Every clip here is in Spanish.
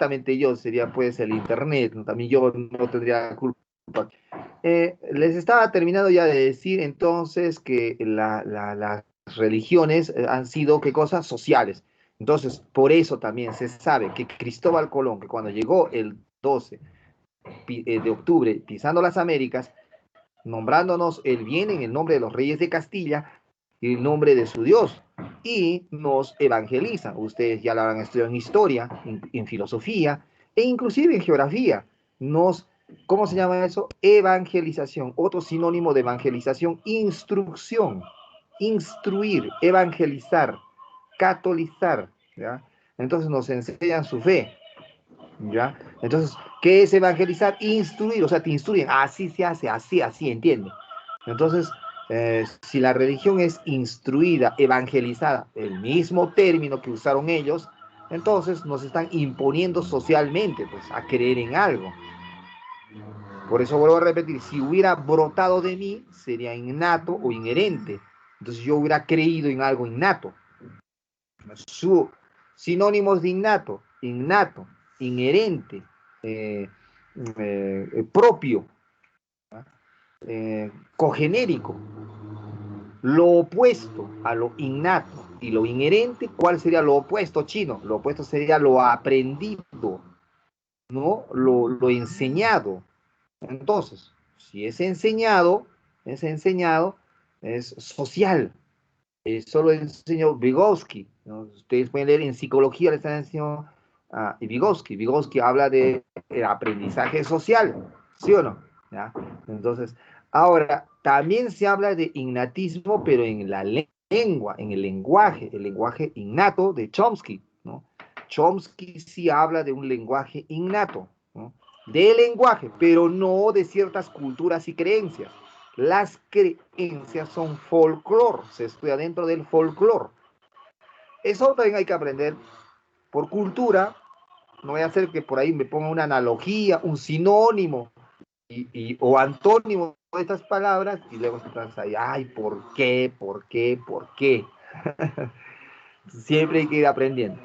directamente yo, sería pues el internet, ¿no? También yo no tendría culpa. Les estaba terminando ya de decir entonces que las religiones han sido, ¿qué cosas? Sociales. Entonces, por eso también se sabe que Cristóbal Colón, que cuando llegó el 12 de octubre pisando las Américas, nombrándonos el bien en el nombre de los reyes de Castilla y el nombre de su Dios, y nos evangeliza. Ustedes ya lo habrán estudiado en historia, en filosofía e inclusive en geografía. Nos, ¿cómo se llama eso? Evangelización. Otro sinónimo de evangelización, instrucción, instruir, evangelizar, catolizar, ¿ya? Entonces nos enseñan su fe, ¿ya? Entonces, ¿qué es evangelizar? Instruir, o sea, te instruyen, así se hace, así, así, ¿entiende? Entonces, si la religión es instruida, evangelizada, el mismo término que usaron ellos, entonces nos están imponiendo socialmente, pues, a creer en algo. Por eso vuelvo a repetir, si hubiera brotado de mí, sería innato o inherente. Entonces yo hubiera creído en algo innato. Su sinónimos de innato, innato, inherente, eh, propio, cogenérico, lo opuesto a lo innato y lo inherente. ¿Cuál sería lo opuesto, chino? Lo opuesto sería lo aprendido, ¿no? Lo enseñado. Entonces, si es enseñado, es social. Eso lo enseñó Vygotsky, ¿no? Ustedes pueden leer en psicología, le están enseñando a Vygotsky. Vygotsky habla de aprendizaje social, ¿sí o no? ¿Ya? Entonces, ahora, también se habla de innatismo, pero en la lengua, en el lenguaje innato de Chomsky, ¿no? Chomsky sí habla de un lenguaje innato, ¿no? De lenguaje, pero no de ciertas culturas y creencias. Las creencias son folclore, se estudia dentro del folclore. Eso también hay que aprender por cultura. No voy a hacer que por ahí me ponga una analogía, un sinónimo o antónimo de estas palabras y luego estás ahí, ay, ¿por qué? ¿Por qué? ¿Por qué? Siempre hay que ir aprendiendo.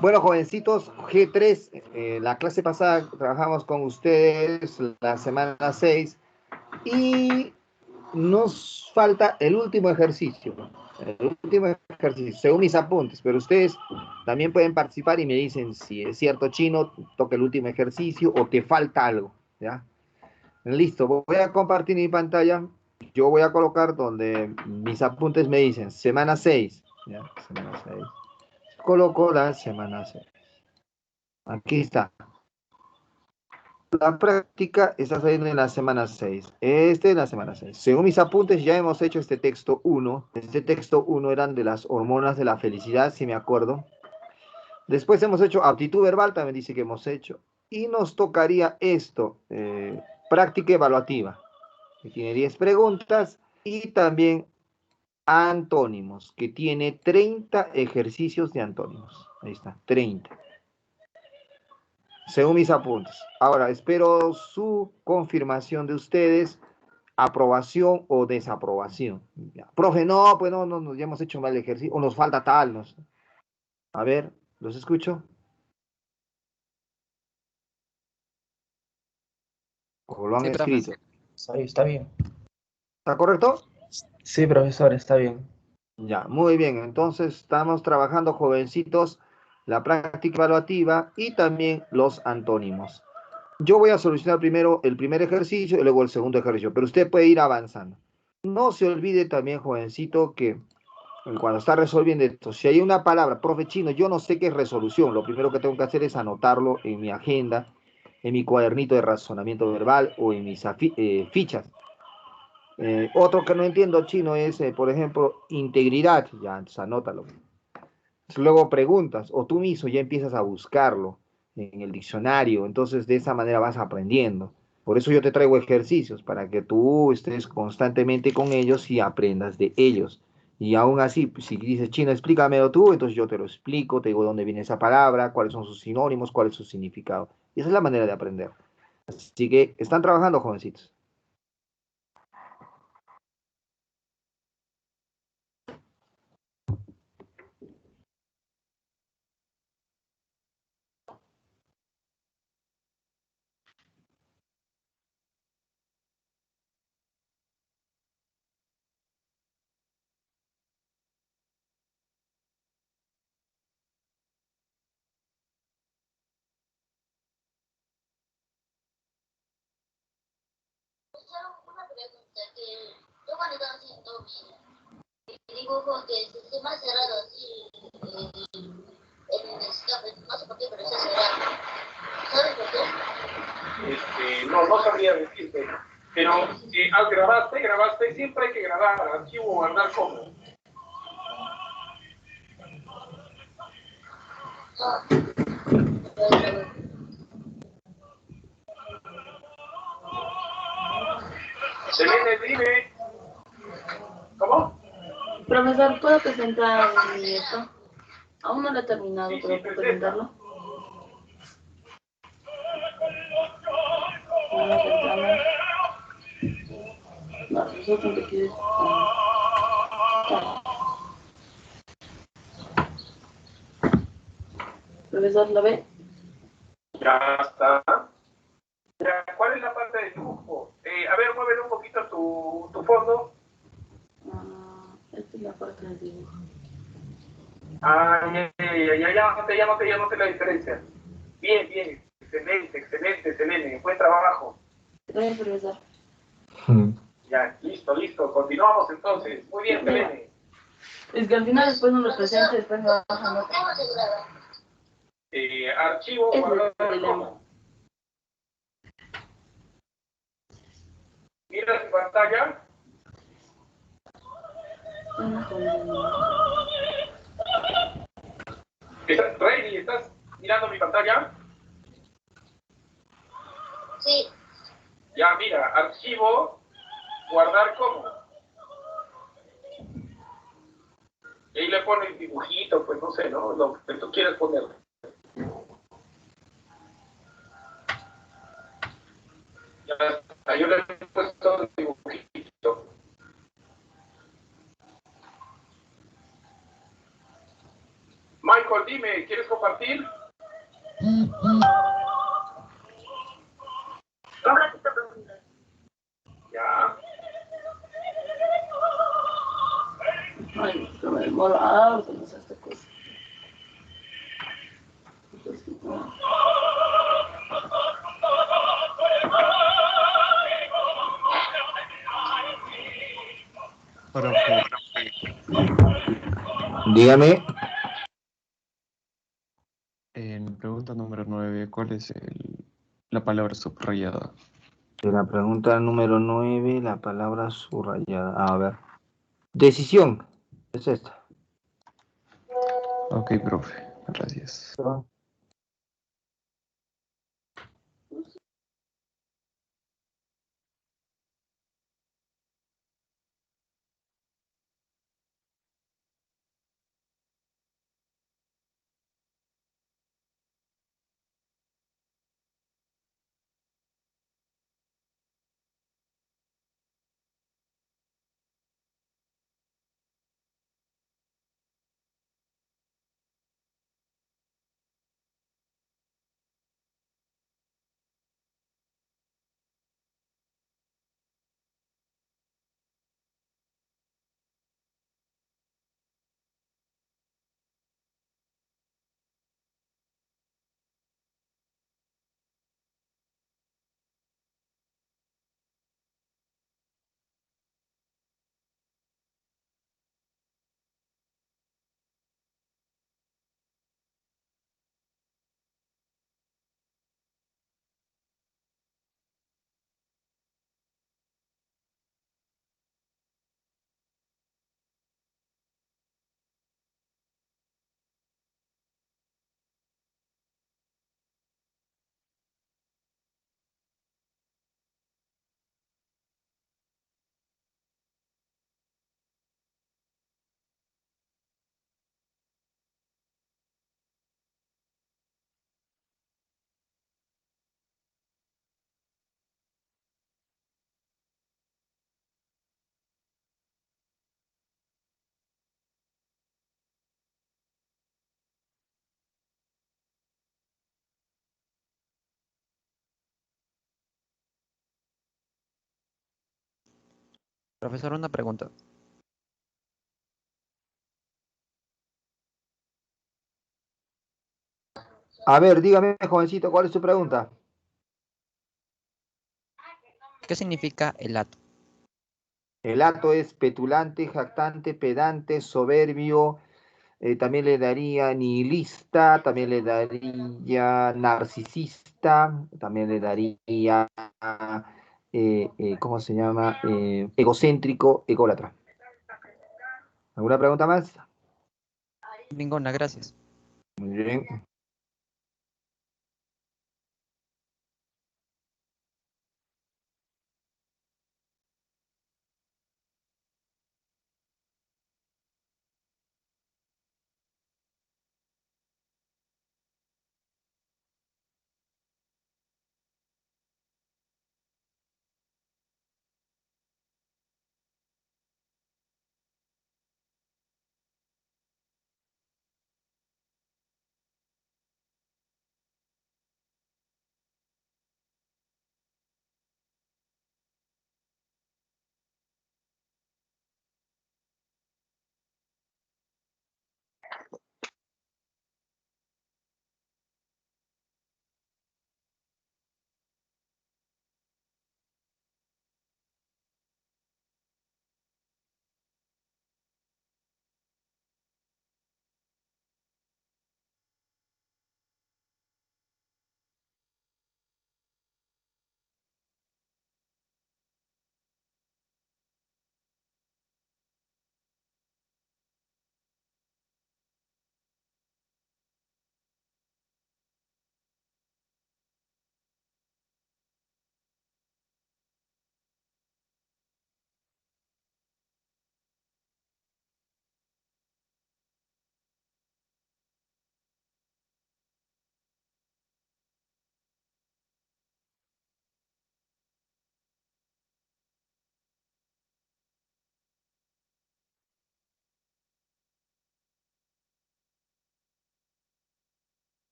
Bueno, jovencitos, G3, la clase pasada trabajamos con ustedes la semana 6 y nos falta el último ejercicio. El último ejercicio, según mis apuntes, pero ustedes también pueden participar y me dicen si es cierto, Chino, toca el último ejercicio o te falta algo, ¿ya? Listo, voy a compartir mi pantalla. Yo voy a colocar donde mis apuntes me dicen semana 6, ¿ya? Semana 6. Coloco la semana 6. Aquí está. La práctica está saliendo en la semana 6. Este es la semana 6. Según mis apuntes, ya hemos hecho este texto 1. Este texto 1 eran de las hormonas de la felicidad, si me acuerdo. Después hemos hecho aptitud verbal, también dice que hemos hecho. Y nos tocaría esto, práctica evaluativa, que tiene 10 preguntas. Y también antónimos, que tiene 30 ejercicios de antónimos. Ahí está, 30. Según mis apuntes. Ahora, espero su confirmación de ustedes, aprobación o desaprobación. Ya. Profe, no, pues no, ya hemos hecho mal el ejercicio, o nos falta tal. No sé. A ver, los escucho. O lo han Sí, profe, escrito. está bien. ¿Está correcto? Sí, profesor, está bien. Ya, muy bien. Entonces, estamos trabajando, jovencitos, la práctica evaluativa y también los antónimos. Yo voy a solucionar primero el primer ejercicio y luego el segundo ejercicio, pero usted puede ir avanzando. No se olvide también, jovencito, que cuando está resolviendo esto, si hay una palabra, profe Chino, yo no sé qué es resolución, lo primero que tengo que hacer es anotarlo en mi agenda, en mi cuadernito de razonamiento verbal o en mis fichas. Otro que no entiendo, Chino, es, por ejemplo, integridad, ya, entonces anótalo. Luego preguntas, o tú mismo ya empiezas a buscarlo en el diccionario, entonces de esa manera vas aprendiendo. Por eso yo te traigo ejercicios, para que tú estés constantemente con ellos y aprendas de ellos. Y aún así, pues, si dices, Chino, explícamelo tú, entonces yo te lo explico, te digo dónde viene esa palabra, cuáles son sus sinónimos, cuál es su significado. Y esa es la manera de aprender. Así que están trabajando, jovencitos. una pregunta que yo cuando estaba haciendo mi dibujo que se me ha cerrado así el escape, no sé por qué, pero se ha cerrado. ¿Sabes por qué? No, no sabría decirte. Pero grabaste, siempre hay que grabar, archivo, guardar como. Selene, dime. ¿Cómo? Profesor, ¿puedo presentar esto? Aún no lo he terminado, Sí, pero sí, ¿puedo presenta. presentarlo? Una ventana. No, profesor, tengo que ir. Profesor, ¿lo ve? Ya está. Ya, ¿cuál es la parte de dibujo? A ver, muévele un poquito tu fondo. Esta es la parte del dibujo. Ya noté la diferencia. Bien, bien. Excelente, Selene. Buen trabajo. Gracias, profesor. Ya, listo. Continuamos entonces. Muy bien, Mira, Selene. es que al final después no lo presento y después me bajan otra. ¿Cómo se graba? Archivo, Ese es el guardar problema. como. Mira tu pantalla. Reini, ¿estás mirando mi pantalla? Sí. Ya, mira, archivo, guardar como. Y ahí le pones dibujito, pues no sé, ¿no? Lo que tú quieres ponerle. Ya está, yo le he puesto dibujito. Michael, dime, ¿quieres compartir? Ya. Ay, que me demoro harto, no sé esta cosa. Profe, Dígame. en pregunta número 9, ¿cuál es la palabra subrayada? De la pregunta número 9, la palabra subrayada. A ver. Decisión. Es esta. Ok, profe, gracias. Profesor, una pregunta. A ver, dígame, jovencito, ¿cuál es su pregunta? ¿Qué significa elato? Elato es petulante, jactante, pedante, soberbio, también le daría nihilista, también le daría narcisista, también le daría, ¿cómo se llama? Egocéntrico, ególatra. ¿Alguna pregunta más? Ninguna, gracias. Muy bien.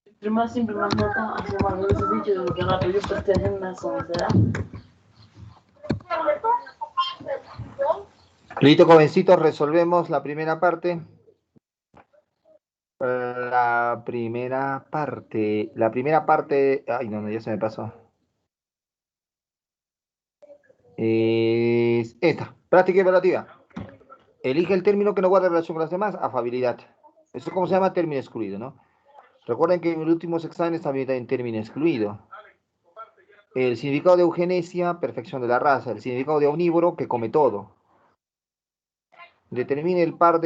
Entre más simple, más nota, hace más veces dicho de lo que rato yo presté haciendo una comenzará. Listo, jovencitos, resolvemos la primera parte. Ay, no, ya se me pasó. Es esta, práctica evaluativa. Elige el término que no guarda relación con las demás, afabilidad. Eso es como se llama término excluido, ¿no? Recuerden que en el último examen también está en término excluido. El significado de eugenesia, perfección de la raza. El significado de omnívoro, que come todo. Determine el par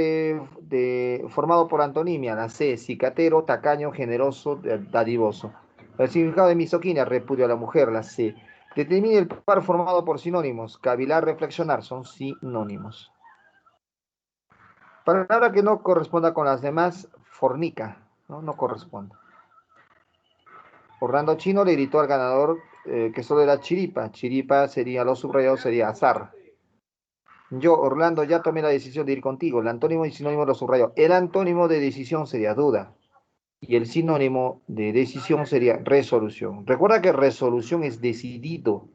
formado por antonimia, la C, cicatero, tacaño, generoso, dadivoso. El significado de misoginia, repudio a la mujer, la C. Determine el par formado por sinónimos, cavilar, reflexionar, son sinónimos. Palabra que no corresponda con las demás, fornica, no corresponde. Orlando Chino le gritó al ganador que solo era chiripa. Chiripa sería, lo subrayado sería azar. Yo, Orlando, ya tomé la decisión de ir contigo. El antónimo y sinónimo lo subrayo. El antónimo de decisión sería duda. Y el sinónimo de decisión sería resolución. Recuerda que resolución es decidido.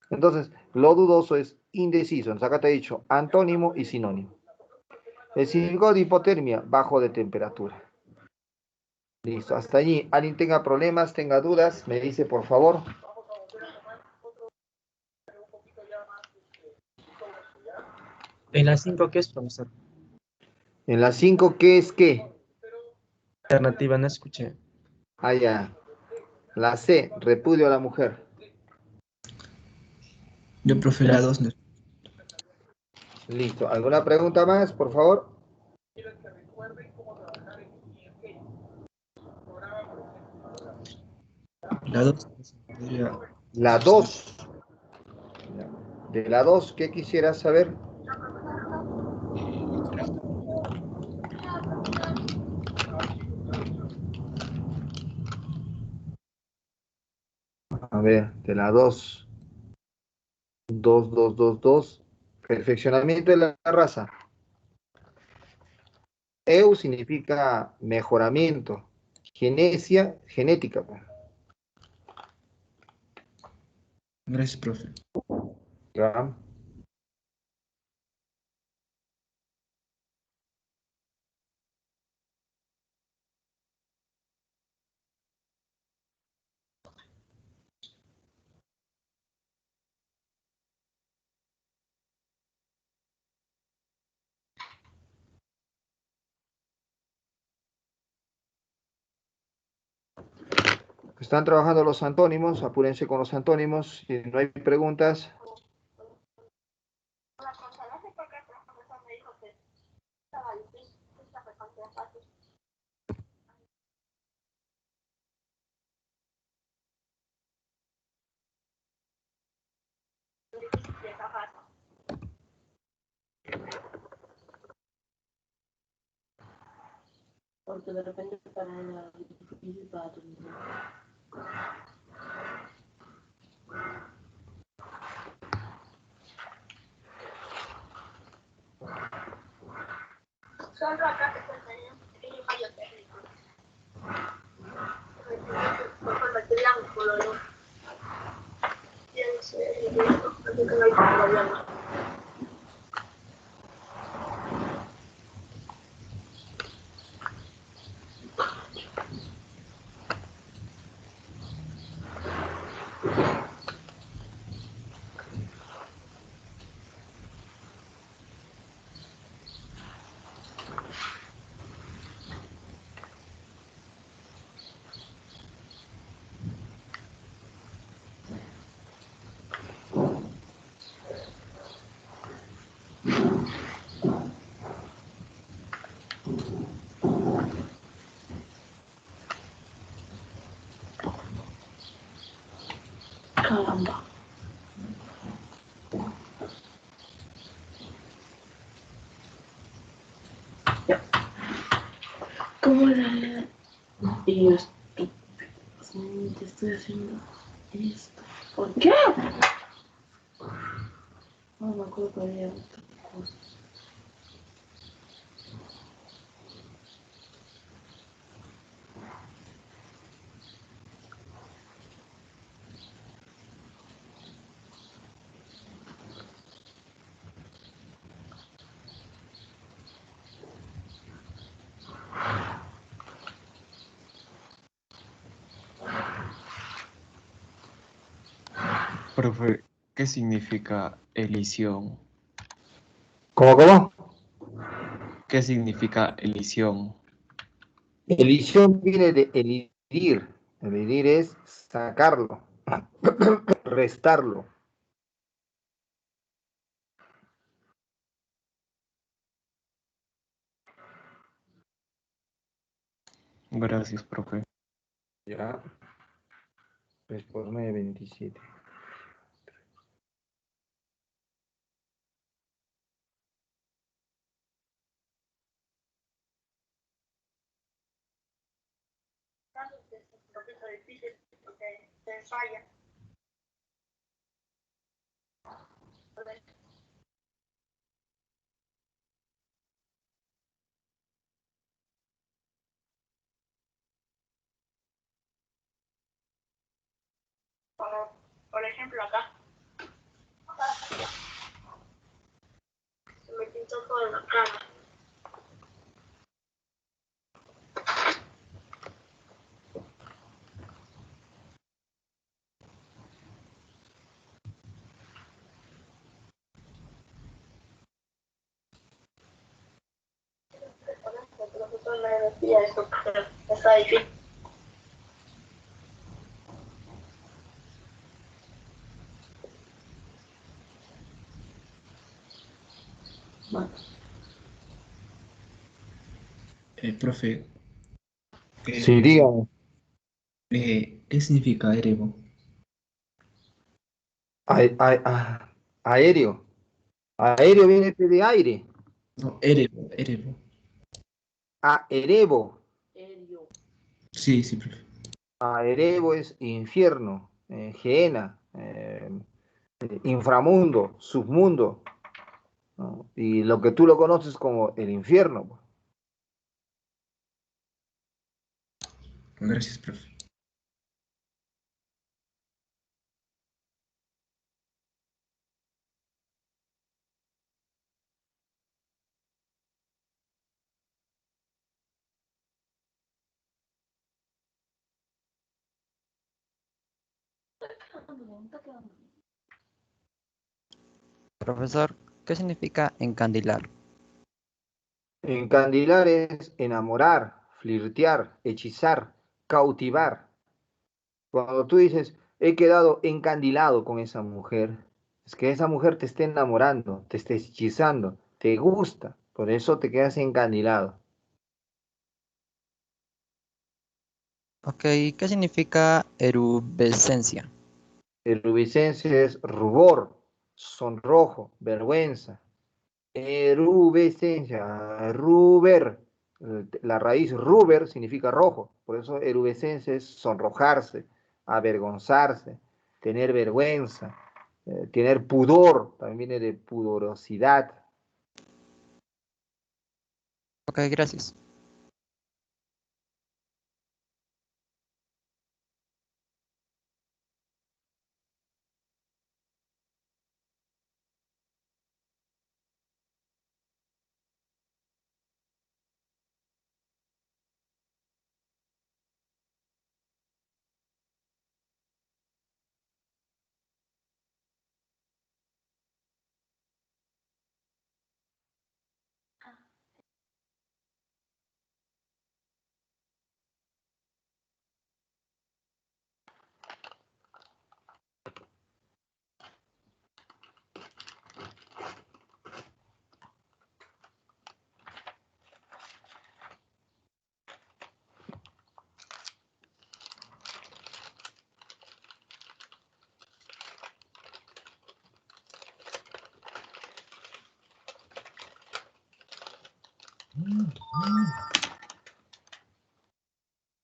Entonces, lo dudoso es indeciso. Entonces, acá te he dicho antónimo y sinónimo. El significado de hipotermia, bajo de temperatura. Listo, hasta allí. ¿Alguien tenga problemas, tenga dudas? Me dice, por favor. En la 5, ¿qué es, profesor? En la 5, ¿qué es qué? Alternativa, no escuché. Ah, ya. La C, repudio a la mujer. Yo, profe, la 2 no. Listo. ¿Alguna pregunta más, por favor? La 2 podría... La 2. De la 2, ¿qué quisieras saber? A ver, de la 2. 2, 2, 2, 2. Perfeccionamiento de la raza. EU significa mejoramiento. Genesia, genética. Gracias, profe. ¿Ya? Están trabajando los antónimos, apúrense con los antónimos. Si no hay preguntas, Porque de repente para la difícil para tu niño. Solo acá te contaría un pequeño fallo técnico. Por convertir blanco color. Tienes el directo, así que no hay problema. Caramba. Ya. ¿Cómo era? Y yo estúpido. Te estoy haciendo esto. ¿Por qué? No me acuerdo que había otra cosa. Profe, ¿qué significa elisión? ¿cómo, cómo? ¿Qué significa elisión? Elisión viene de elidir. Elidir es sacarlo, restarlo. Gracias, profe. Ya. 3 por 9, 27. poquito difícil porque se falla. Por ejemplo, acá. Se me pintó toda la cara. El profesor me decía eso, pero está difícil. Profe, Sí, dígame. ¿qué significa erebo? Aéreo. Aéreo viene de aire. No, erebo, erebo. Erebo. Sí, sí, profe. Erebo es infierno, Gehenna, inframundo, submundo, ¿no? Y lo que tú lo conoces como el infierno, pues. Gracias, profe. Profesor, ¿qué significa encandilar? Encandilar es enamorar, flirtear, hechizar, cautivar. Cuando tú dices, he quedado encandilado con esa mujer, es que esa mujer te está enamorando, te está hechizando, te gusta, por eso te quedas encandilado. Ok, ¿qué significa erubescencia? Erubicencia es rubor, sonrojo, vergüenza. Erubescencia, ruber. La raíz ruber significa rojo, por eso erubescencia es sonrojarse, avergonzarse, tener vergüenza, tener pudor, también viene de pudorosidad. Ok, gracias.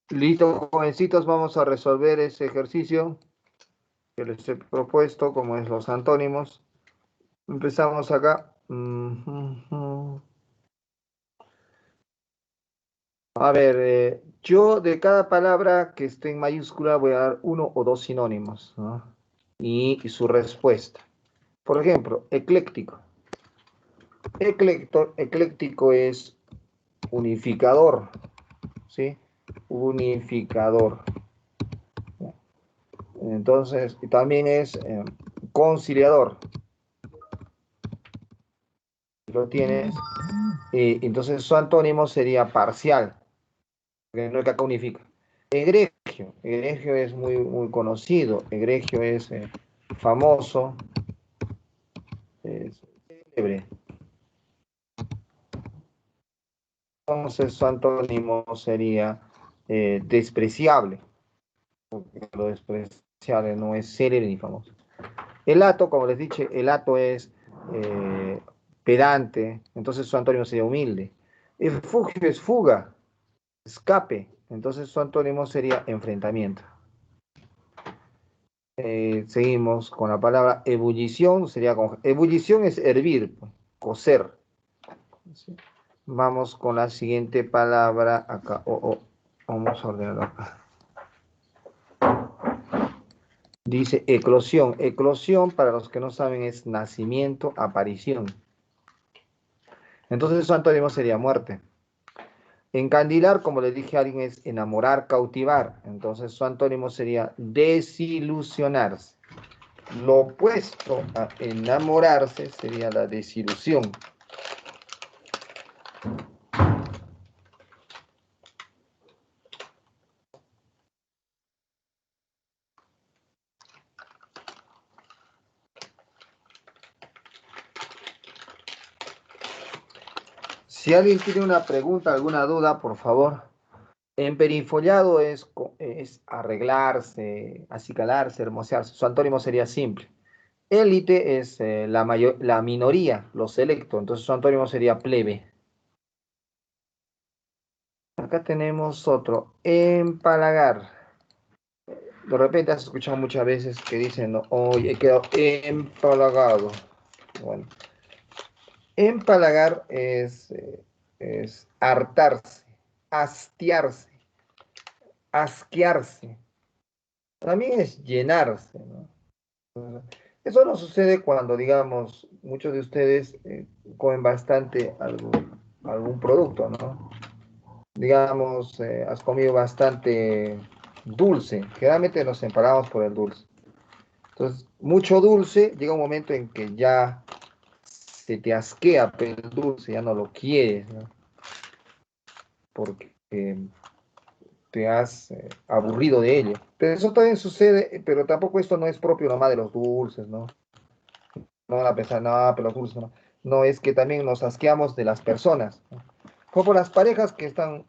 Listo, jovencitos, vamos a resolver ese ejercicio que les he propuesto, como es los antónimos. Empezamos acá. A ver, yo de cada palabra que esté en mayúscula voy a dar uno o dos sinónimos, ¿no? Y su respuesta. Por ejemplo, ecléctico. Ecléctico es unificador, ¿sí? Unificador. Entonces, también es conciliador. Lo tienes. Y entonces su antónimo sería parcial, porque no es que acá unifica. Egregio. Egregio es muy, muy conocido. Egregio es famoso, es célebre. Entonces su antónimo sería despreciable, porque lo despreciable no es célebre ni famoso. El hato, como les dije, el hato es pedante, entonces su antónimo sería humilde. El fugio es fuga, escape. Entonces su antónimo sería enfrentamiento. Seguimos con la palabra ebullición. Ebullición es hervir, pues, cocer. ¿Sí? Vamos con la siguiente palabra acá. Vamos a ordenarlo acá. Dice eclosión. Eclosión, para los que no saben, es nacimiento, aparición. Entonces su antónimo sería muerte. Encandilar, como le dije a alguien, es enamorar, cautivar. Entonces su antónimo sería desilusionarse. Lo opuesto a enamorarse sería la desilusión. Si alguien tiene una pregunta, alguna duda, por favor. Emperifollado es arreglarse, acicalarse, hermosearse. Su antónimo sería simple. Élite es la minoría, lo selecto. Entonces su antónimo sería plebe. Acá tenemos otro. Empalagar. De repente has escuchado muchas veces que dicen, no, hoy he quedado empalagado. Bueno, empalagar es hartarse, hastiarse, asquearse. También es llenarse, ¿no? Eso no sucede cuando, digamos, muchos de ustedes comen bastante algún producto, ¿no? Digamos, has comido bastante dulce. Generalmente nos empalamos por el dulce. Entonces, mucho dulce, llega un momento en que ya se te asquea el dulce, ya no lo quieres, ¿no? Porque te has aburrido de ello. Pero eso también sucede, pero tampoco esto no es propio nomás de los dulces, ¿no? No van a pensar, no, pero los dulces no. No, es que también nos asqueamos de las personas, ¿no? Como por las parejas que están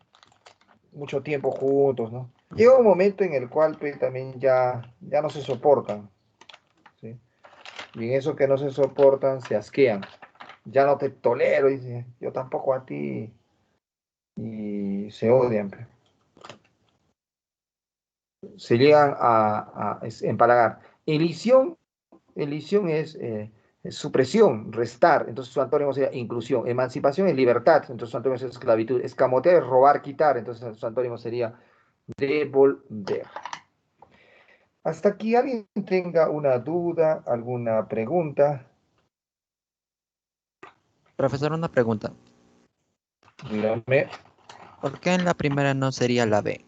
mucho tiempo juntos, ¿no? Llega un momento en el cual pues, también ya no se soportan, ¿sí? Y en eso que no se soportan, se asquean. Ya no te tolero, dice, yo tampoco a ti. Y se odian. Pues. Se llegan a empalagar. Elisión es supresión, restar. Entonces su antónimo sería inclusión. Emancipación es libertad. Entonces su antónimo es esclavitud. Escamotear es robar, quitar. Entonces su antónimo sería devolver. Hasta aquí alguien tenga una duda, alguna pregunta. Profesor, una pregunta. Dígame. ¿Por qué en la primera no sería la B?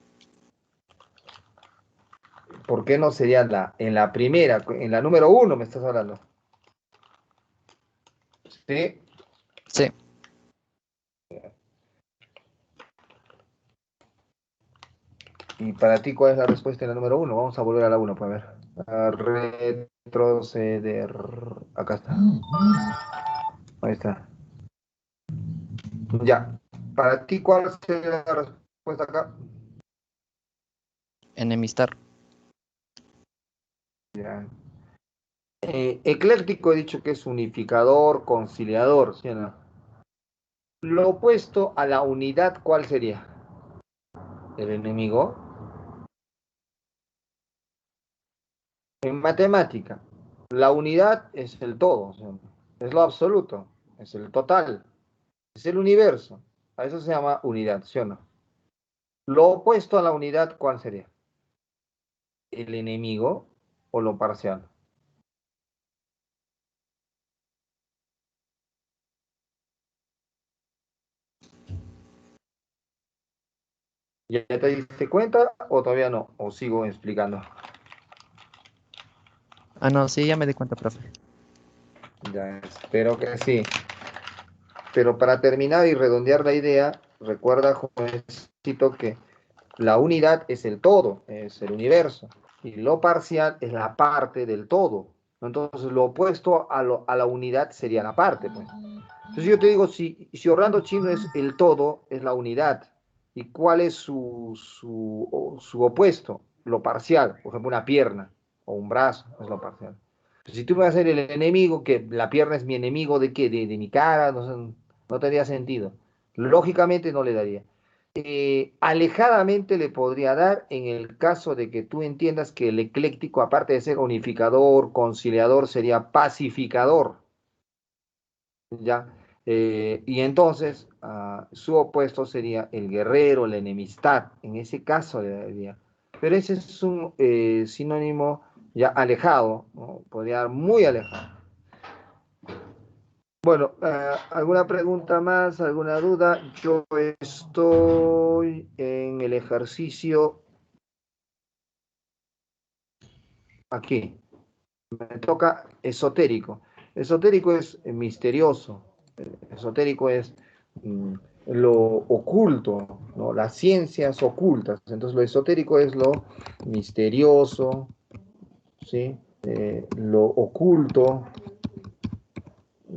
¿Por qué no sería en la primera, en la número 1 me estás hablando? Sí. Sí. Y para ti, ¿cuál es la respuesta en la número 1? Vamos a volver a la 1 para ver. A retroceder. Acá está. Ahí está. Ya. Para ti, ¿cuál sería la respuesta acá? Enemistar. Ya. Ecléctico he dicho que es unificador, conciliador, ¿sí o no? Lo opuesto a la unidad, ¿cuál sería? ¿El enemigo? En matemática, la unidad es el todo, ¿sí o no? Es lo absoluto, es el total, es el universo. A eso se llama unidad, ¿sí o no? Lo opuesto a la unidad, ¿cuál sería? ¿El enemigo o lo parcial? ¿Ya te diste cuenta o todavía no? ¿O sigo explicando? Ah, no, sí, ya me di cuenta, profe. Ya, espero que sí. Pero para terminar y redondear la idea, recuerda, jovencito, que la unidad es el todo, es el universo, y lo parcial es la parte del todo. Entonces, lo opuesto a la unidad sería la parte. Pues. Entonces, yo te digo, si Orlando Chino es el todo, es la unidad. ¿Y cuál es su opuesto? Lo parcial, por ejemplo, una pierna o un brazo, es lo parcial. Si tú me vas a ser el enemigo, que la pierna es mi enemigo, ¿de qué? De mi cara, no tendría sentido. Lógicamente no le daría. alejadamente le podría dar en el caso de que tú entiendas que el ecléctico, aparte de ser unificador, conciliador, sería pacificador, ¿ya? Y entonces su opuesto sería el guerrero, la enemistad, en ese caso le daría. Pero ese es un sinónimo ya alejado, ¿no? Podría dar muy alejado. Bueno, ¿alguna pregunta más? ¿Alguna duda? Yo estoy en el ejercicio aquí. Me toca esotérico. Esotérico es misterioso. Esotérico es lo oculto, ¿no? Las ciencias ocultas. Entonces lo esotérico es lo misterioso, ¿sí? Lo oculto,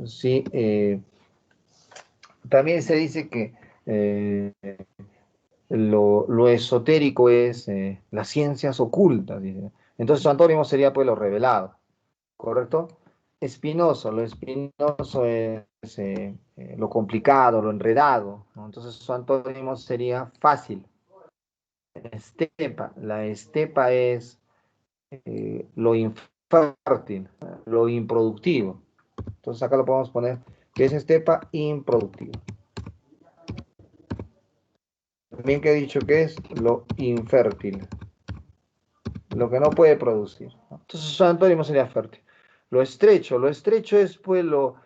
¿sí? También se dice que lo esotérico es las ciencias ocultas, dice. Entonces su antónimo sería pues lo revelado, ¿correcto? Espinoso, lo espinoso es lo complicado, lo enredado, ¿no? Entonces su antónimo sería fácil. Estepa, la estepa es lo infértil, lo improductivo. Entonces acá lo podemos poner que es estepa improductivo. También que he dicho que es lo infértil, lo que no puede producir, ¿no? Entonces su antónimo sería fértil. Lo estrecho es pues lo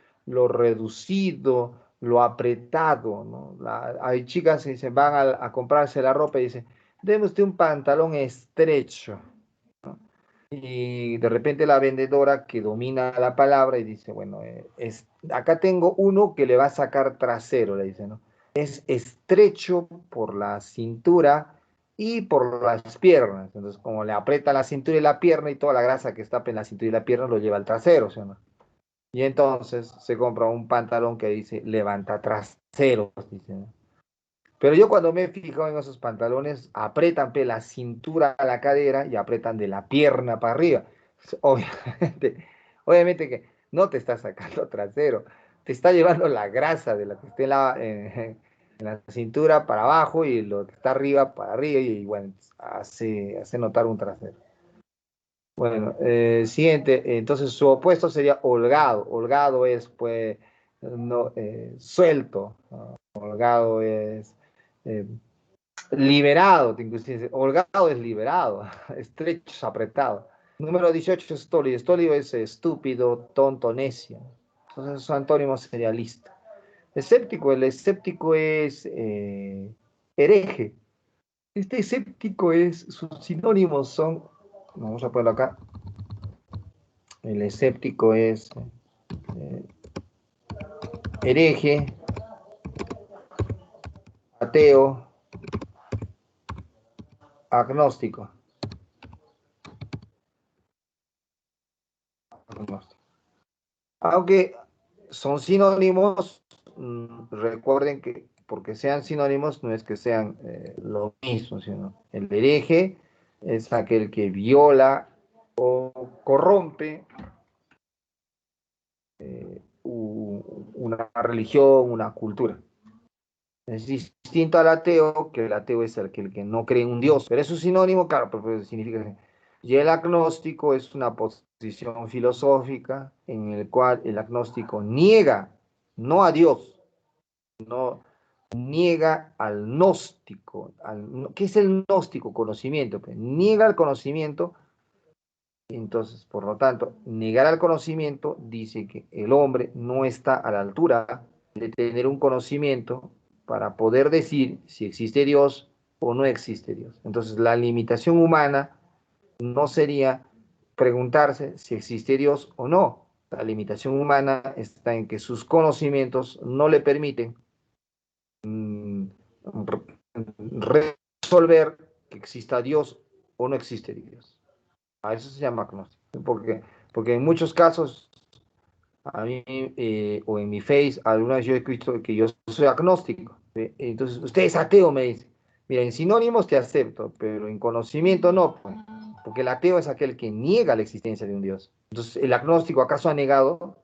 reducido, lo apretado, ¿no? Hay chicas que se van a comprarse la ropa y dicen, deme usted un pantalón estrecho, ¿no? Y de repente la vendedora que domina la palabra y dice, bueno, acá tengo uno que le va a sacar trasero, le dice, ¿no? Es estrecho por la cintura y por las piernas. Entonces, como le aprieta la cintura y la pierna y toda la grasa que está en la cintura y la pierna lo lleva al trasero, ¿sí o no? Y entonces se compra un pantalón que dice levanta trasero, dice, ¿no? Pero yo cuando me he fijado en esos pantalones, apretan la cintura a la cadera y apretan de la pierna para arriba. Obviamente, obviamente que no te está sacando trasero, te está llevando la grasa de la que esté en la cintura para abajo y lo que está arriba para arriba y bueno, hace notar un trasero. Bueno, siguiente, entonces su opuesto sería holgado. Holgado es pues no, suelto, ¿no? Holgado es eh, liberado, inclusive. Holgado es liberado, estrecho es apretado. Número 18 es estólido. Estólido es estúpido, tonto, necio. Entonces su antónimo sería listo. Escéptico, el escéptico es hereje. Este escéptico sus sinónimos son, vamos a ponerlo acá, el escéptico es eh, hereje, ateo, agnóstico. Aunque son sinónimos, recuerden que porque sean sinónimos no es que sean lo mismo, sino el hereje es aquel que viola o corrompe una religión, una cultura. Es distinto al ateo, que el ateo es el que no cree en un Dios, pero es un sinónimo, claro, pero significa. Y el agnóstico es una posición filosófica en el cual el agnóstico niega, no a Dios, no niega al gnóstico. ¿Qué es el gnóstico? Conocimiento. Pues, niega el conocimiento. Entonces, por lo tanto, negar al conocimiento dice que el hombre no está a la altura de tener un conocimiento para poder decir si existe Dios o no existe Dios. Entonces, la limitación humana no sería preguntarse si existe Dios o no. La limitación humana está en que sus conocimientos no le permiten resolver que exista Dios o no existe Dios. A eso se llama agnóstico. Porque en muchos casos, a mí o en mi face, alguna vez yo he escrito que yo soy agnóstico. ¿Sí? Entonces, usted es ateo, me dice. Mira, en sinónimos te acepto, pero en conocimiento no. Pues, porque el ateo es aquel que niega la existencia de un Dios. Entonces, ¿el agnóstico acaso ha negado?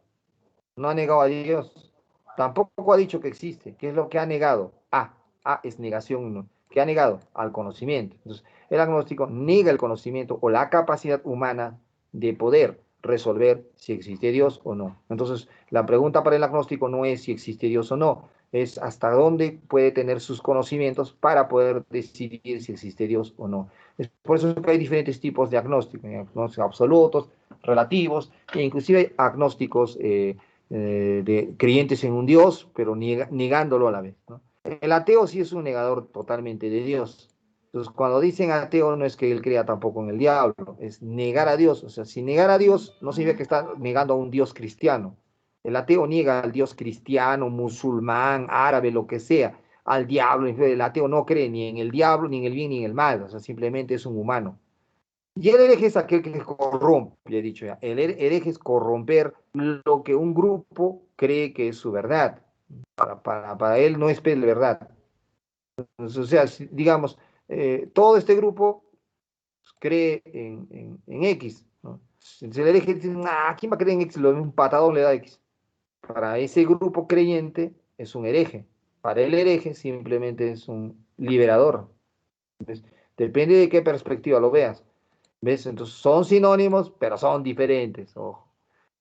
No ha negado a Dios. Tampoco ha dicho que existe. ¿Qué es lo que ha negado? A es negación, ¿no? ¿Qué ha negado? Al conocimiento. Entonces, el agnóstico niega el conocimiento o la capacidad humana de poder resolver si existe Dios o no. Entonces, la pregunta para el agnóstico no es si existe Dios o no, es hasta dónde puede tener sus conocimientos para poder decidir si existe Dios o no. Es por eso que hay diferentes tipos de agnósticos, agnósticos absolutos, relativos, e inclusive hay agnósticos de creyentes en un Dios, pero negándolo a la vez, ¿no? El ateo sí es un negador totalmente de Dios. Entonces, cuando dicen ateo, no es que él crea tampoco en el diablo, es negar a Dios. O sea, si negar a Dios no significa que está negando a un Dios cristiano. El ateo niega al Dios cristiano, musulmán, árabe, lo que sea, al diablo. El ateo no cree ni en el diablo, ni en el bien, ni en el mal. O sea, simplemente es un humano. Y el hereje es aquel que corrompe, he dicho ya. El hereje es corromper lo que un grupo cree que es su verdad. Para él no es verdad. Entonces, o sea, digamos, todo este grupo cree en X, ¿no? Si el hereje dice, nah, ¿quién va a creer en X? Un patadón le da X. Para ese grupo creyente es un hereje. Para el hereje simplemente es un liberador. ¿Ves? Depende de qué perspectiva lo veas. ¿Ves? Entonces son sinónimos, pero son diferentes. Ojo.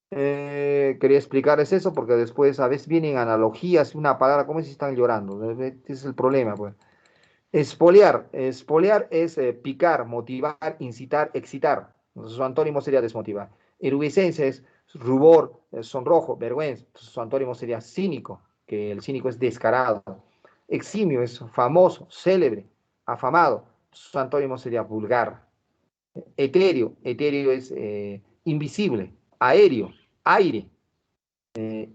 Quería explicarles eso porque después a veces vienen analogías, una palabra, como si están llorando. Ese es el problema, pues. Espoliar. Espoliar es picar, motivar, incitar, excitar. Entonces, su antónimo sería desmotivar. Erudicencia es rubor, sonrojo, vergüenza. Entonces, su antónimo sería cínico, que el cínico es descarado. Eximio es famoso, célebre, afamado. Su antónimo sería vulgar. Etéreo, etéreo es invisible, aéreo, aire.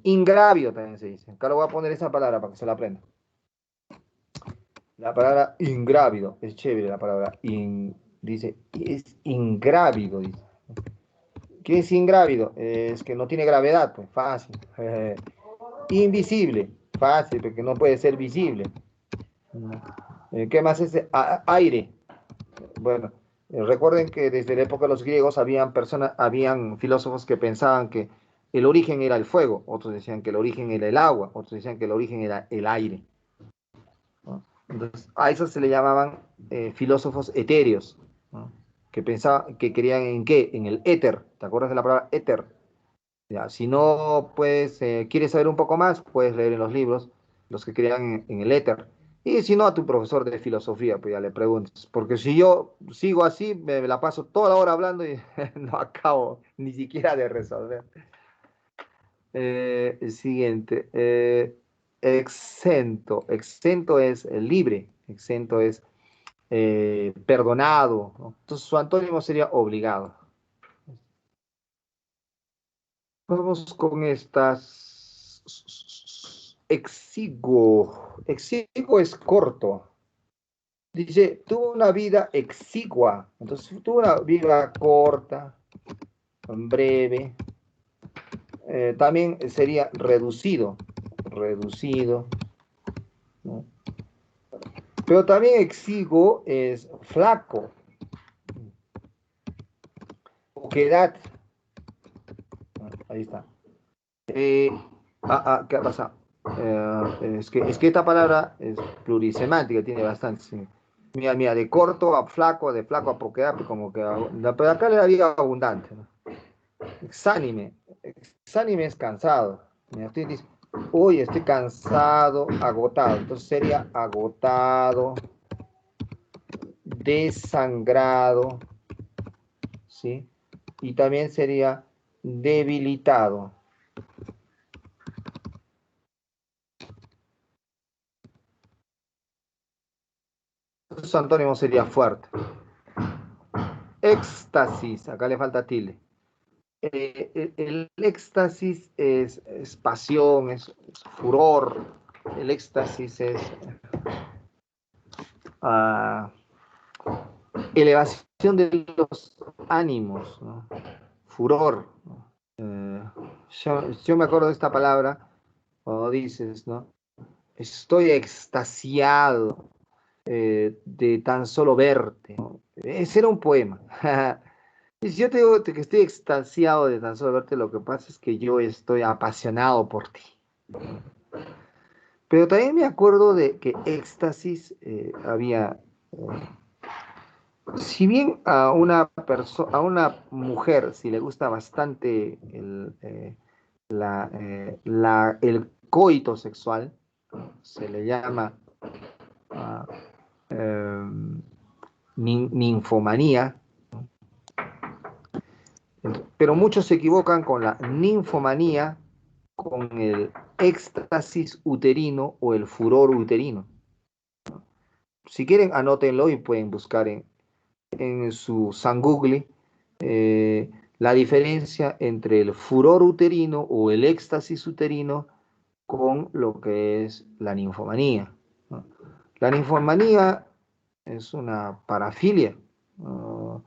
Ingrávido también se dice. Acá lo voy a poner esa palabra para que se la aprenda. La palabra ingrávido, es chévere la palabra, dice, es ingrávido, dice. ¿Qué es ingrávido? Es que no tiene gravedad, pues fácil. Invisible, fácil, porque no puede ser visible. ¿Qué más es? Aire. Bueno, recuerden que desde la época de los griegos habían filósofos que pensaban que el origen era el fuego, otros decían que el origen era el agua, otros decían que el origen era el aire, ¿no? Entonces, a eso se le llamaban filósofos etéreos, ¿no? Que pensaban, que creían en qué, en el éter. ¿Te acuerdas de la palabra éter? Ya, si no puedes, quieres saber un poco más, puedes leer en los libros los que creían en el éter. Y si no, a tu profesor de filosofía, pues ya le preguntas. Porque si yo sigo así, me la paso toda la hora hablando y no acabo ni siquiera de resolver. Siguiente. Exento. Exento es libre. Exento es perdonado, ¿no? Entonces su antónimo sería obligado. Vamos con estas. Exiguo. Exiguo es corto. Dice, tuvo una vida exigua. Entonces, tuvo una vida corta, breve. También sería reducido. Reducido, ¿no? Pero también exiguo es flaco. Poquedad. Ahí está. ¿Qué pasa? Es que esta palabra es plurisemántica, tiene bastante. Sí. Mira, de corto a flaco, de flaco a poquedad, pues como que. Pero acá le daría abundante, ¿no? Exánime. Exánime es cansado. Mira, usted dice, uy, estoy cansado, agotado. Entonces sería agotado, desangrado, ¿sí? Y también sería debilitado. Su antónimo sería fuerte. Éxtasis, acá le falta tilde. El éxtasis es pasión, es furor. El éxtasis es elevación de los ánimos, ¿no? Furor, ¿no? Yo me acuerdo de esta palabra cuando dices, ¿no? Estoy extasiado de tan solo verte, ¿no? Ese era un poema. Y si yo te digo que estoy extasiado de tan solo verte, lo que pasa es que yo estoy apasionado por ti. Pero también me acuerdo de que éxtasis había, si bien a una mujer, si le gusta bastante el coito sexual, se le llama ah, em, ninfomanía, pero muchos se equivocan con la ninfomanía, con el éxtasis uterino o el furor uterino. Si quieren, anótenlo y pueden buscar en su San Google la diferencia entre el furor uterino o el éxtasis uterino con lo que es la ninfomanía, ¿no? La ninfomanía es una parafilia, ¿no?,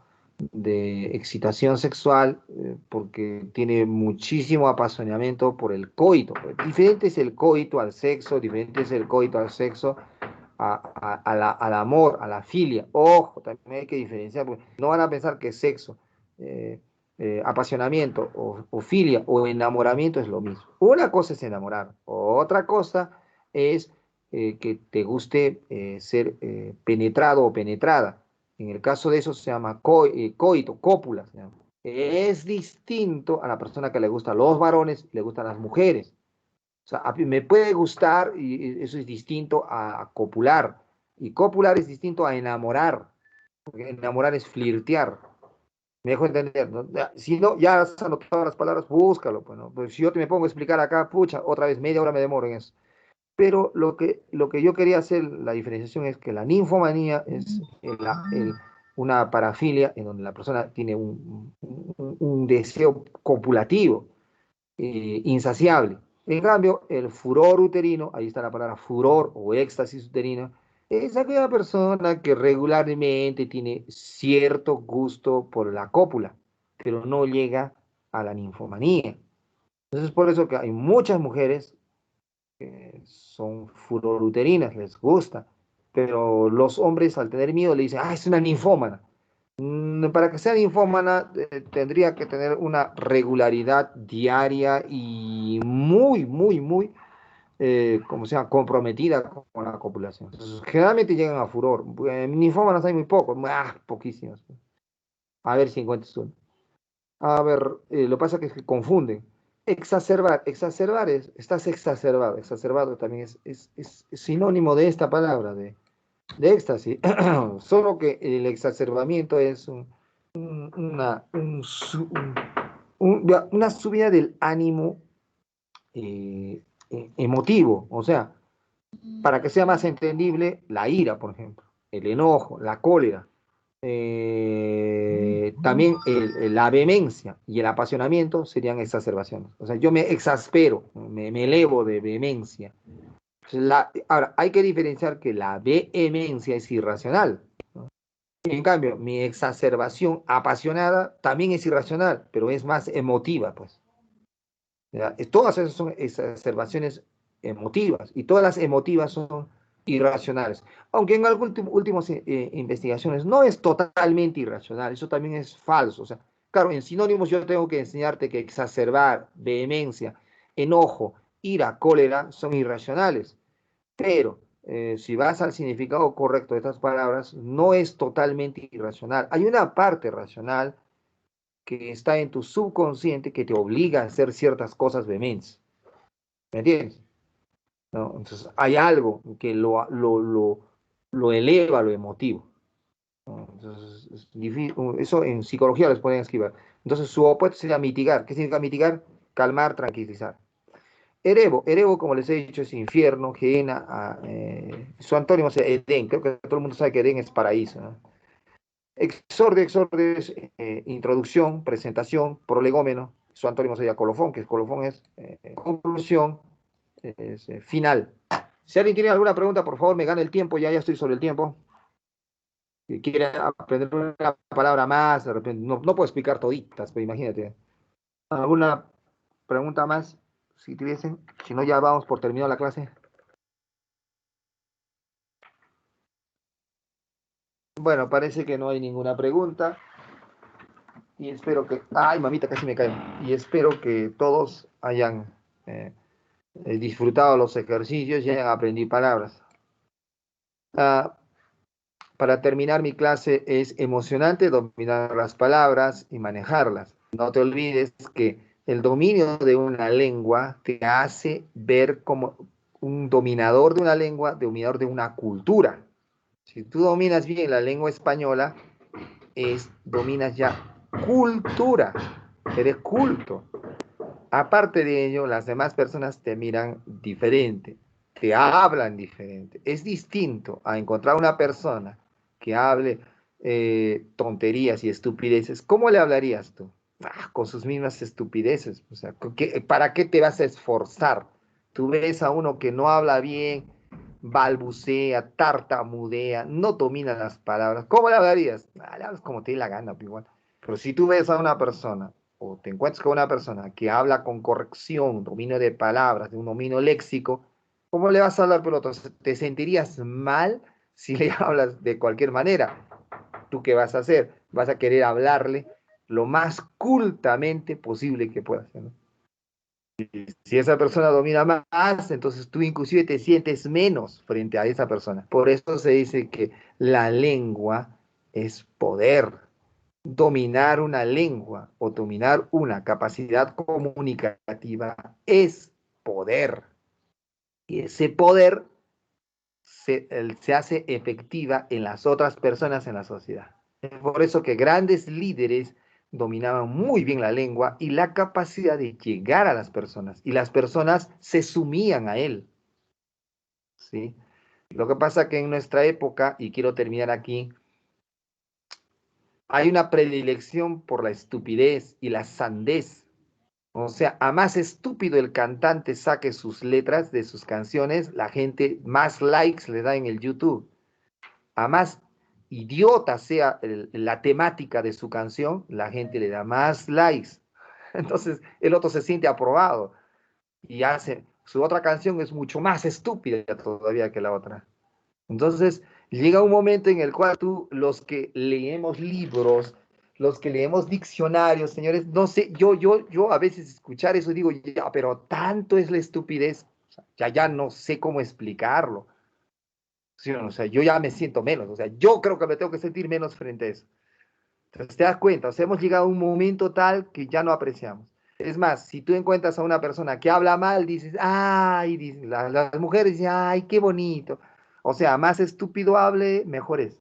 de excitación sexual, porque tiene muchísimo apasionamiento por el coito. Diferente es el coito al sexo, diferente es el coito al sexo al amor, a la filia. Ojo, también hay que diferenciar, porque no van a pensar que sexo, apasionamiento o filia o enamoramiento es lo mismo. Una cosa es enamorar, otra cosa es que te guste ser penetrado o penetrada. En el caso de eso se llama coito, cópula. Se llama. Es distinto a la persona que le gustan los varones y le gustan las mujeres. O sea, me puede gustar y eso es distinto a copular. Y copular es distinto a enamorar. Porque enamorar es flirtear. Me dejo entender, ¿no? Si no, ya has anotado las palabras, búscalo. Pues, ¿no? Pues si yo te me pongo a explicar acá, pucha, otra vez media hora me demoro en eso. Pero lo que yo quería hacer, la diferenciación es que la ninfomanía es una parafilia en donde la persona tiene un deseo copulativo, insaciable. En cambio, el furor uterino, ahí está la palabra furor o éxtasis uterino, es aquella persona que regularmente tiene cierto gusto por la cópula, pero no llega a la ninfomanía. Entonces, por eso que hay muchas mujeres que son furoruterinas, les gusta, pero los hombres al tener miedo le dicen, ah, es una ninfómana. Para que sea ninfómana tendría que tener una regularidad diaria y muy, como se llama, comprometida con la copulación. Entonces, generalmente llegan a furor. Ninfómanas hay muy pocos, poquísimas. A ver si encuentras uno. A ver, lo que pasa es que confunden. Exacerbar estás exacerbado. Exacerbado también es sinónimo de esta palabra, de éxtasis. Solo que el exacerbamiento es una subida del ánimo emotivo. O sea, para que sea más entendible, la ira, por ejemplo, el enojo, la cólera. También la vehemencia y el apasionamiento serían exacerbaciones. O sea, yo me exaspero, me elevo de vehemencia. Ahora, hay que diferenciar que la vehemencia es irracional, ¿no? En cambio, mi exacerbación apasionada también es irracional, pero es más emotiva, pues. ¿Ya? Todas esas son exacerbaciones emotivas y todas las emotivas son irracionales. Aunque en algunas últimas investigaciones no es totalmente irracional, eso también es falso. O sea, claro, en sinónimos yo tengo que enseñarte que exacerbar, vehemencia, enojo, ira, cólera son irracionales. Pero si vas al significado correcto de estas palabras, no es totalmente irracional. Hay una parte racional que está en tu subconsciente que te obliga a hacer ciertas cosas vehementes. ¿Me entiendes? ¿No? Entonces, hay algo que lo eleva a lo emotivo, ¿no? Entonces, es difícil, eso en psicología les pueden escribir. Entonces, su opuesto sería mitigar. ¿Qué significa mitigar? Calmar, tranquilizar. Erebo, como les he dicho, es infierno, Gehenna, su antónimo es Edén. Creo que todo el mundo sabe que Edén es paraíso, ¿no? Exorde es introducción, presentación, prolegómeno. Su antónimo sería colofón, que colofón es conclusión, es final. Si alguien tiene alguna pregunta, por favor, me gana el tiempo, ya estoy sobre el tiempo. Si quiere aprender una palabra más, de repente, no puedo explicar toditas, pero imagínate. ¿Alguna pregunta más? Si tuviesen, si no, ya vamos por terminar la clase. Bueno, parece que no hay ninguna pregunta. Y espero que... Ay, mamita, casi me cae. Y espero que todos hayan he disfrutado los ejercicios y aprendí palabras. Para terminar mi clase, es emocionante dominar las palabras y manejarlas. No te olvides que el dominio de una lengua te hace ver como un dominador de una lengua, dominador de una cultura. Si tú dominas bien la lengua española, dominas ya cultura, eres culto. Aparte de ello, las demás personas te miran diferente, te hablan diferente. Es distinto a encontrar una persona que hable tonterías y estupideces. ¿Cómo le hablarías tú? Con sus mismas estupideces. O sea, ¿para qué te vas a esforzar? Tú ves a uno que no habla bien, balbucea, tartamudea, no domina las palabras. ¿Cómo le hablarías? Le hablas como te dé la gana, igual. Pero si tú ves a una persona o te encuentras con una persona que habla con corrección, dominio de palabras, de un dominio léxico, ¿cómo le vas a hablar por otro? ¿Te sentirías mal si le hablas de cualquier manera? ¿Tú qué vas a hacer? Vas a querer hablarle lo más cultamente posible que puedas, ¿no? Si esa persona domina más, entonces tú inclusive te sientes menos frente a esa persona. Por eso se dice que la lengua es poder. Dominar una lengua o dominar una capacidad comunicativa es poder. Y ese poder se hace efectiva en las otras personas en la sociedad. Es por eso que grandes líderes dominaban muy bien la lengua y la capacidad de llegar a las personas. Y las personas se sumían a él. ¿Sí? Lo que pasa que en nuestra época, y quiero terminar aquí, hay una predilección por la estupidez y la sandez. O sea, a más estúpido el cantante saque sus letras de sus canciones, la gente más likes le da en el YouTube. A más idiota sea la temática de su canción, la gente le da más likes. Entonces el otro se siente aprobado y hace, su otra canción es mucho más estúpida todavía que la otra. Entonces, llega un momento en el cual los que leemos libros, los que leemos diccionarios, señores, no sé, yo a veces escuchar eso digo, ya, pero tanto es la estupidez, o sea, ya no sé cómo explicarlo. ¿Sí? O sea, yo ya me siento menos, o sea, yo creo que me tengo que sentir menos frente a eso. Entonces, te das cuenta, o sea, hemos llegado a un momento tal que ya no apreciamos. Es más, si tú encuentras a una persona que habla mal, dices, ay, las mujeres dicen, ay, qué bonito. O sea, más estúpido hable, mejor es.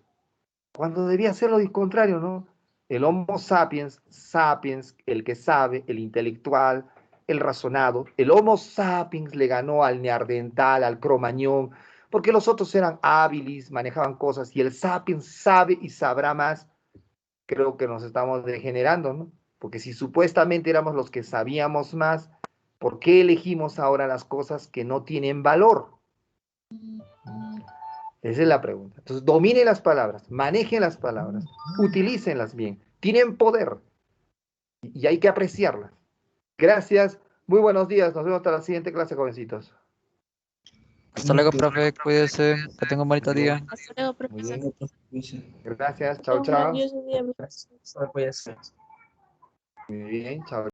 Cuando debía ser lo contrario, ¿no? El Homo sapiens, sapiens, el que sabe, el intelectual, el razonado, el Homo sapiens le ganó al neandertal, al cromañón, porque los otros eran hábiles, manejaban cosas, y el sapiens sabe y sabrá más. Creo que nos estamos degenerando, ¿no? Porque si supuestamente éramos los que sabíamos más, ¿por qué elegimos ahora las cosas que no tienen valor? Esa es la pregunta. Entonces, dominen las palabras, manejen las palabras, utilícenlas bien, tienen poder y hay que apreciarlas. Gracias, muy buenos días, nos vemos hasta la siguiente clase, jovencitos. Hasta luego, profe. Cuídese. Que tenga un bonito Muy bien, día. Hasta luego, muy profesor. bien. Gracias, chao, Tenga un chao. grandioso día. Gracias. Muy bien, chao.